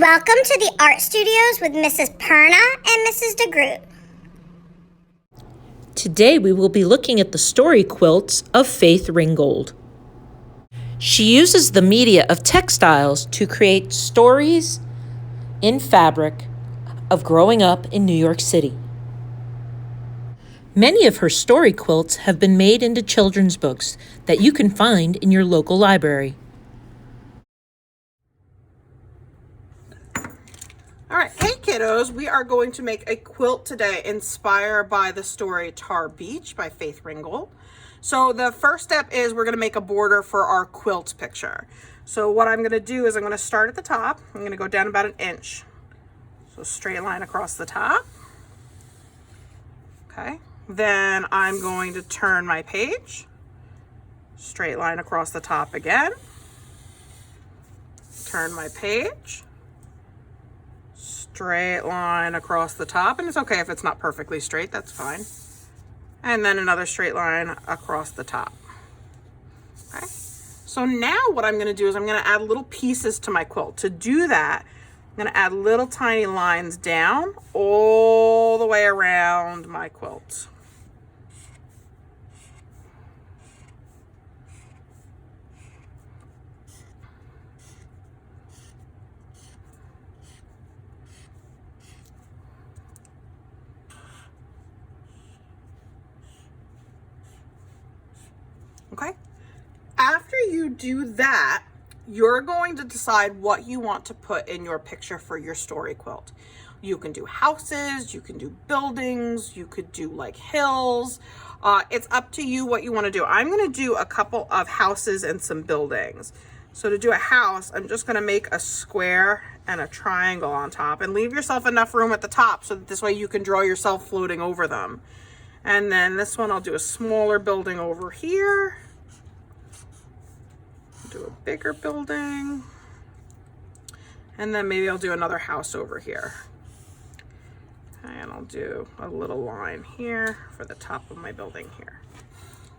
Welcome to the Art Studios with Mrs. Perna and Mrs. DeGroot. Today we will be looking at the story quilts of Faith Ringgold. She uses the media of textiles to create stories in fabric of growing up in New York City. Many of her story quilts have been made into children's books that you can find in your local library. All right, hey kiddos, we are going to make a quilt today inspired by the story Tar Beach by Faith Ringgold. So the first step is we're going to make a border for our quilt picture. So what I'm going to do is I'm going to start at the top. I'm going to go down about 1 inch. So straight line across the top. Okay, then I'm going to turn my page. Straight line across the top again. Turn my page. Straight line across the top, and it's okay if it's not perfectly straight, that's fine. And then another straight line across the top. Okay, so now what I'm going to do is I'm going to add little pieces to my quilt. To do that, I'm going to add little tiny lines down all the way around my quilt. Okay, after you do that, you're going to decide what you want to put in your picture for your story quilt. You can do houses, you can do buildings, you could do like hills. It's up to you what you want to do. I'm going to do a couple of houses and some buildings. So to do a house, I'm just going to make a square and a triangle on top and leave yourself enough room at the top so that this way you can draw yourself floating over them. And then this one, I'll do a smaller building over here. Do a bigger building. And then maybe I'll do another house over here. And I'll do a little line here for the top of my building here.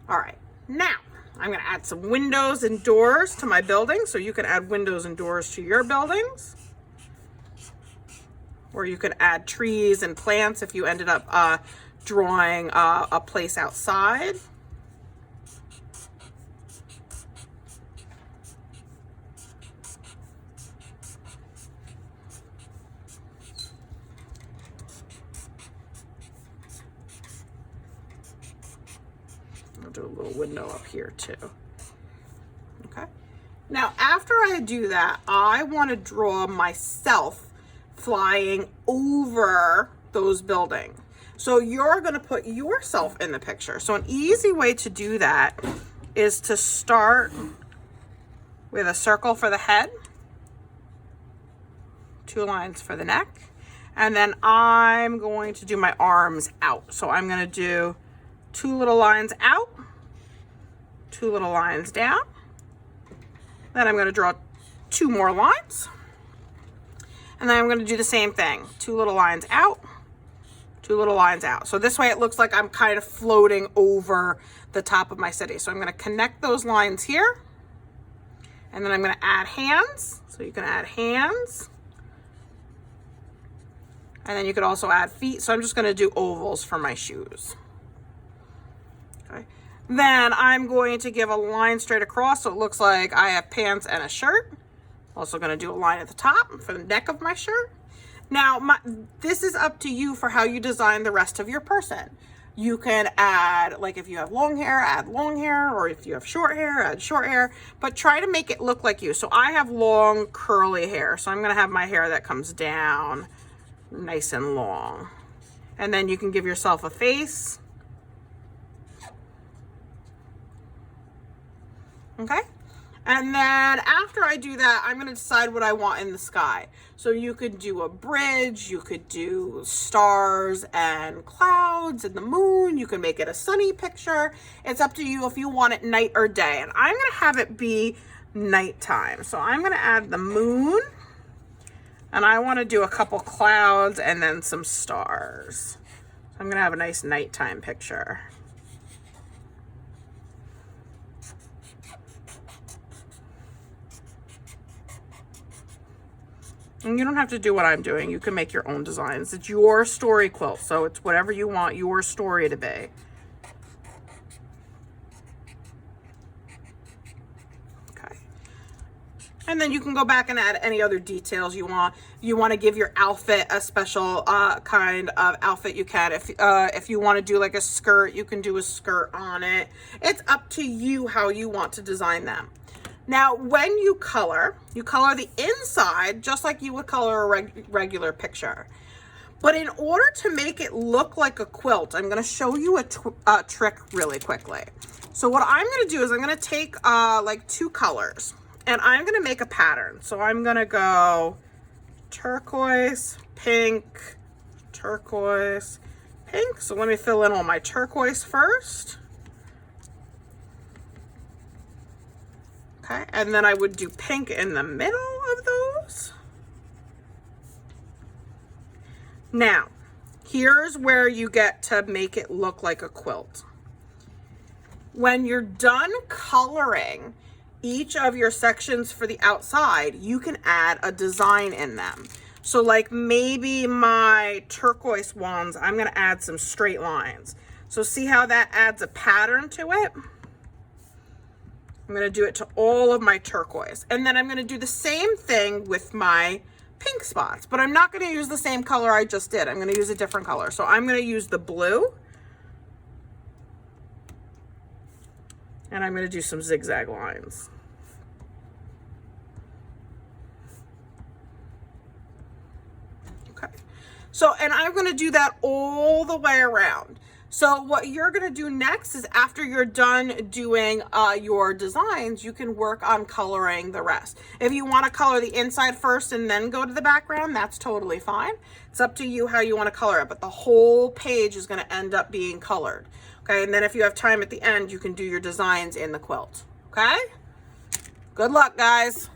All right, now I'm gonna add some windows and doors to my building. So you can add windows and doors to your buildings. Or you can add trees and plants if you ended up drawing a place outside. I'll do a little window up here too. Okay. Now, after I do that, I want to draw myself flying over those buildings. So you're going to put yourself in the picture. So an easy way to do that is to start with a circle for the head, 2 lines for the neck, and then I'm going to do my arms out. So I'm going to do 2 little lines out, 2 little lines down. Then I'm going to draw 2 more lines. And then I'm going to do the same thing, 2 little lines out, 2 little lines out. So this way it looks like I'm kind of floating over the top of my city. So I'm going to connect those lines here. And then I'm going to add hands. So you can add hands. And then you could also add feet. So I'm just going to do ovals for my shoes. Okay. Then I'm going to give a line straight across so it looks like I have pants and a shirt. Also going to do a line at the top for the neck of my shirt. Now, this is up to you for how you design the rest of your person. You can add, like if you have long hair, add long hair, or if you have short hair, add short hair, but try to make it look like you. So I have long curly hair, so I'm going to have my hair that comes down nice and long. And then you can give yourself a face. Okay? And then after I do that, I'm going to decide what I want in the sky. So you could do a bridge, you could do stars and clouds and the moon. You can make it a sunny picture. It's up to you if you want it night or day. And I'm going to have it be nighttime. So I'm going to add the moon. And I want to do a couple clouds and then some stars. So I'm going to have a nice nighttime picture. And you don't have to do what I'm doing. You can make your own designs. It's your story quilt, so it's whatever you want your story to be. Okay. And then you can go back and add any other details you want. If you want to give your outfit a special kind of outfit, you can. If you want to do like a skirt, you can do a skirt on it. It's up to you how you want to design them. Now, when you color the inside just like you would color a regular picture. But in order to make it look like a quilt, I'm going to show you a trick really quickly. So what I'm going to do is I'm going to take like 2 colors and I'm going to make a pattern. So I'm going to go turquoise, pink, turquoise, pink. So let me fill in all my turquoise first. Okay, and then I would do pink in the middle of those. Now, here's where you get to make it look like a quilt. When you're done coloring each of your sections for the outside, you can add a design in them. So like maybe my turquoise ones, I'm gonna add some straight lines. So see how that adds a pattern to it? I'm going to do it to all of my turquoise. And then I'm going to do the same thing with my pink spots. But I'm not going to use the same color I just did. I'm going to use a different color. So I'm going to use the blue. And I'm going to do some zigzag lines. Okay. So, and I'm going to do that all the way around. So what you're going to do next is after you're done doing your designs, you can work on coloring the rest. If you want to color the inside first and then go to the background, that's totally fine. It's up to you how you want to color it, but the whole page is going to end up being colored. Okay, and then if you have time at the end, you can do your designs in the quilt. Okay? Good luck, guys.